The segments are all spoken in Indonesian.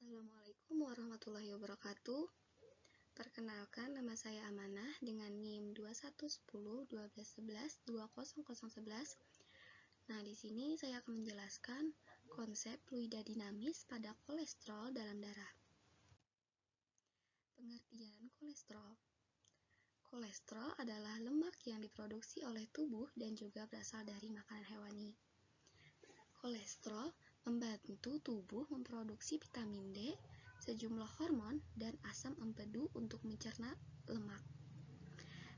Assalamualaikum warahmatullahi wabarakatuh. Perkenalkan, nama saya Amanah dengan NIM 211012112011. Nah, di sini saya akan menjelaskan konsep fluida dinamis pada kolesterol dalam darah. Pengertian kolesterol. Kolesterol adalah lemak yang diproduksi oleh tubuh dan juga berasal dari makanan hewani. Kolesterol membantu tubuh memproduksi vitamin D, sejumlah hormon, dan asam empedu untuk mencerna lemak.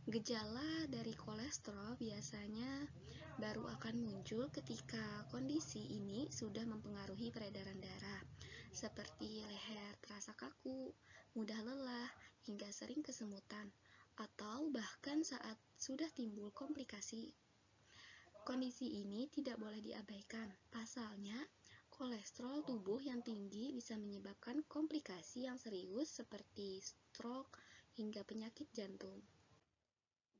Gejala dari kolesterol biasanya baru akan muncul ketika kondisi ini sudah mempengaruhi peredaran darah, seperti leher terasa kaku, mudah lelah, hingga sering kesemutan, atau bahkan saat sudah timbul komplikasi. Kondisi ini tidak boleh diabaikan. Pasalnya, kolesterol tubuh yang tinggi bisa menyebabkan komplikasi yang serius seperti stroke hingga penyakit jantung.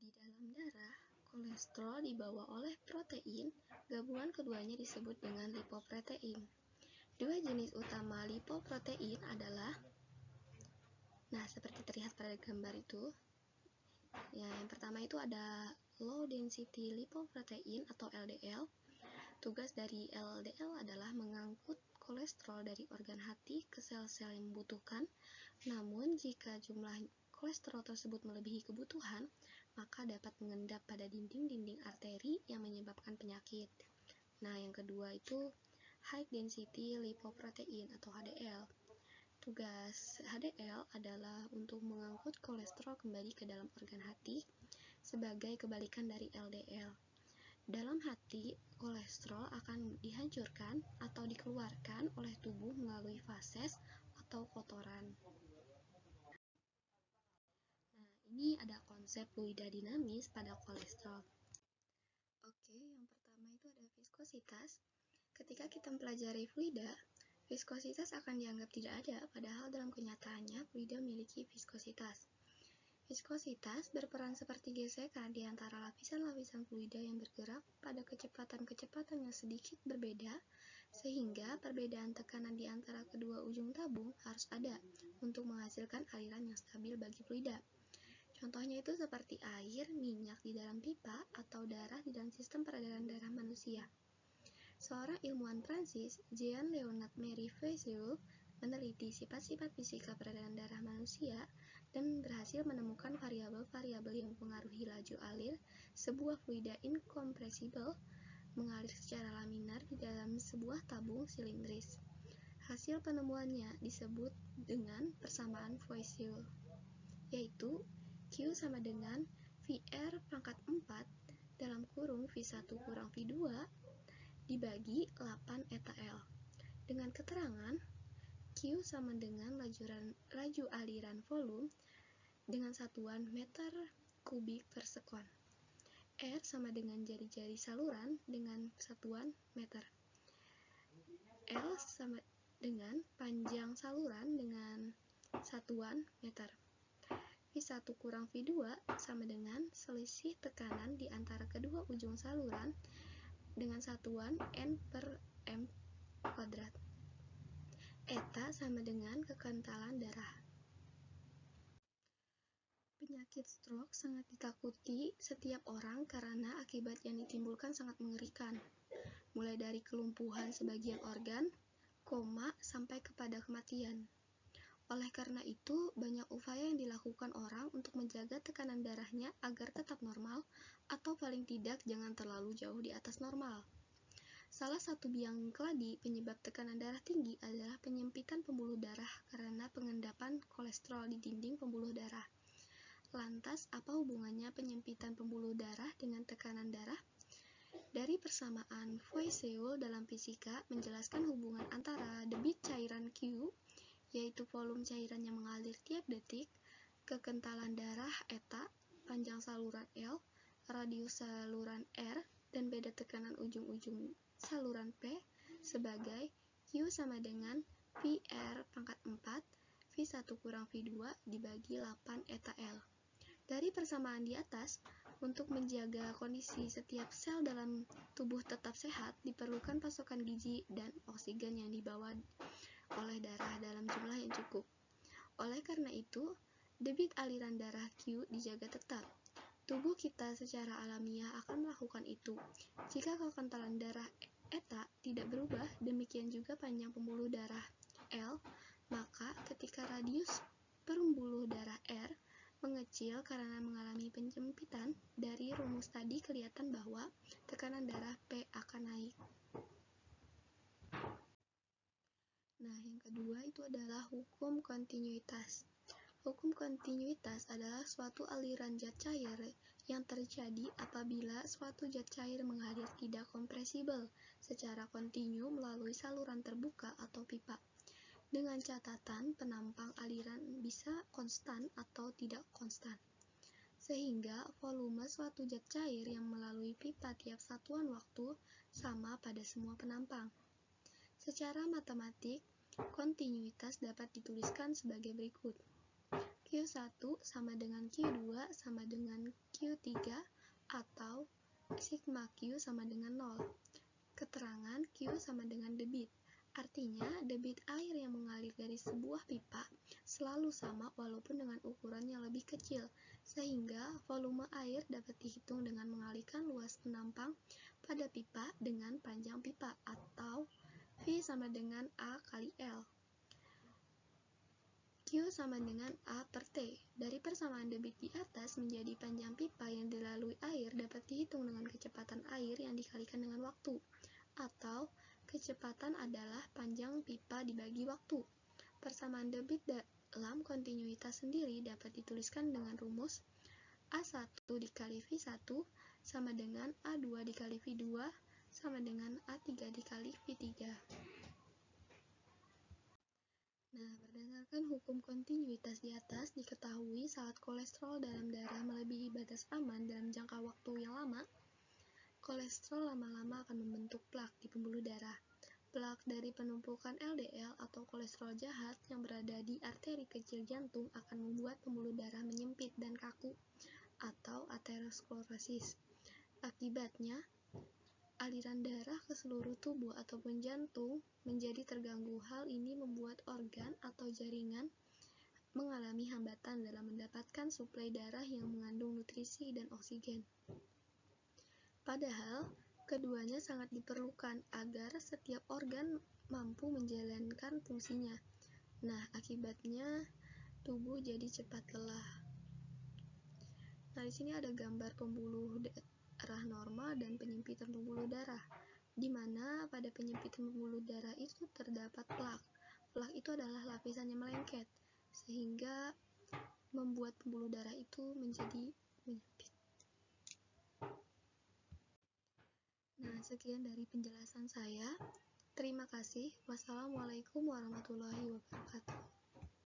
Di dalam darah, kolesterol dibawa oleh protein. Gabungan keduanya disebut dengan lipoprotein. Dua jenis utama lipoprotein adalah, seperti terlihat pada gambar itu. Yang pertama itu ada low density lipoprotein atau LDL. Tugas dari LDL adalah mengangkut kolesterol dari organ hati ke sel-sel yang membutuhkan. Namun, jika jumlah kolesterol tersebut melebihi kebutuhan, maka dapat mengendap pada dinding-dinding arteri yang menyebabkan penyakit. Nah, yang kedua itu high density lipoprotein atau HDL. Tugas HDL adalah untuk mengangkut kolesterol kembali ke dalam organ hati sebagai kebalikan dari LDL. Dalam hati, kolesterol akan dihancurkan atau dikeluarkan oleh tubuh melalui fases atau kotoran. Ini ada konsep fluida dinamis pada kolesterol. Oke, yang pertama itu ada viskositas. Ketika kita mempelajari fluida, viskositas akan dianggap tidak ada, padahal dalam kenyataannya fluida memiliki viskositas. Viskositas berperan seperti gesekan di antara lapisan-lapisan fluida yang bergerak pada kecepatan-kecepatan yang sedikit berbeda, sehingga perbedaan tekanan di antara kedua ujung tabung harus ada untuk menghasilkan aliran yang stabil bagi fluida. Contohnya itu seperti air, minyak di dalam pipa, atau darah di dalam sistem peredaran darah manusia. Seorang ilmuwan Prancis, Jean-Leonard Marie Foucault, meneliti sifat-sifat fisika peredaran darah manusia dan berhasil menemukan variabel-variabel yang mempengaruhi laju alir sebuah fluida incompressible mengalir secara laminar di dalam sebuah tabung silindris. Hasil penemuannya disebut dengan persamaan Foucault, yaitu Q sama dengan VR pangkat 4 dalam kurung V1 kurang V2 dibagi 8 eta L. Dengan keterangan Q sama dengan laju aliran volume dengan satuan meter kubik per sekon. R sama dengan jari-jari saluran dengan satuan meter. L sama dengan panjang saluran dengan satuan meter. V1 kurang V2 sama dengan selisih tekanan di antara kedua ujung saluran dengan satuan N per M kuadrat. Eta sama dengan kekentalan darah. Penyakit stroke sangat ditakuti setiap orang karena akibat yang ditimbulkan sangat mengerikan, mulai dari kelumpuhan sebagian organ, koma, sampai kepada kematian. Oleh karena itu, banyak upaya yang dilakukan orang untuk menjaga tekanan darahnya agar tetap normal, atau paling tidak jangan terlalu jauh di atas normal. Salah satu biang keladi penyebab tekanan darah tinggi adalah penyempitan pembuluh darah karena pengendapan kolesterol di dinding pembuluh darah. Lantas, apa hubungannya penyempitan pembuluh darah dengan tekanan darah? Dari persamaan Foucault dalam fisika menjelaskan hubungan antara debit cairan Q, yaitu volume cairan yang mengalir tiap detik, kekentalan darah eta, panjang saluran L, radius saluran R, dan beda tekanan ujung-ujung saluran P sebagai Q sama dengan VR pangkat 4 V1 kurang V2 dibagi 8 eta L. Dari persamaan di atas, untuk menjaga kondisi setiap sel dalam tubuh tetap sehat, diperlukan pasokan gizi dan oksigen yang dibawa oleh darah dalam jumlah yang cukup. Oleh karena itu, debit aliran darah Q dijaga tetap. Tubuh kita secara alamiah akan melakukan itu. Jika kekentalan darah eta tidak berubah, demikian juga panjang pembuluh darah L, maka ketika radius pembuluh darah R mengecil karena mengalami penyempitan, dari rumus tadi kelihatan bahwa tekanan darah P akan naik. Nah, yang kedua itu adalah hukum kontinuitas. Hukum kontinuitas adalah suatu aliran zat cair yang terjadi apabila suatu zat cair mengalir tidak kompresibel secara kontinu melalui saluran terbuka atau pipa. Dengan catatan penampang aliran bisa konstan atau tidak konstan. Sehingga volume suatu zat cair yang melalui pipa tiap satuan waktu sama pada semua penampang. Secara matematik, kontinuitas dapat dituliskan sebagai berikut. Q1 sama dengan Q2 sama dengan Q3 atau sigma Q sama dengan 0. Keterangan Q sama dengan debit. Artinya, debit air yang mengalir dari sebuah pipa selalu sama walaupun dengan ukuran yang lebih kecil, sehingga volume air dapat dihitung dengan mengalihkan luas penampang pada pipa dengan panjang pipa, atau V sama dengan A kali L. Q sama dengan A per T. Dari persamaan debit di atas menjadi panjang pipa yang dilalui air dapat dihitung dengan kecepatan air yang dikalikan dengan waktu, atau kecepatan adalah panjang pipa dibagi waktu. Persamaan debit dalam kontinuitas sendiri dapat dituliskan dengan rumus A1 dikali V1 sama dengan A2 dikali V2 sama dengan A3 dikali V3. Nah, berdasarkan hukum kontinuitas di atas, diketahui saat kolesterol dalam darah melebihi batas aman dalam jangka waktu yang lama, kolesterol lama-lama akan membentuk plak di pembuluh darah. Plak dari penumpukan LDL atau kolesterol jahat yang berada di arteri kecil jantung akan membuat pembuluh darah menyempit dan kaku, atau aterosklerosis. Akibatnya, aliran darah ke seluruh tubuh ataupun jantung menjadi terganggu. Hal ini membuat organ atau jaringan mengalami hambatan dalam mendapatkan suplai darah yang mengandung nutrisi dan oksigen. Padahal, keduanya sangat diperlukan agar setiap organ mampu menjalankan fungsinya. Nah, akibatnya tubuh jadi cepat lelah. Nah, di sini ada gambar pembuluh darah normal dan penyempitan pembuluh darah, di mana pada penyempitan pembuluh darah itu terdapat plak. Plak itu adalah lapisan yang melengket, sehingga membuat pembuluh darah itu menjadi menyempit. Nah, sekian dari penjelasan saya. Terima kasih. Wassalamualaikum warahmatullahi wabarakatuh.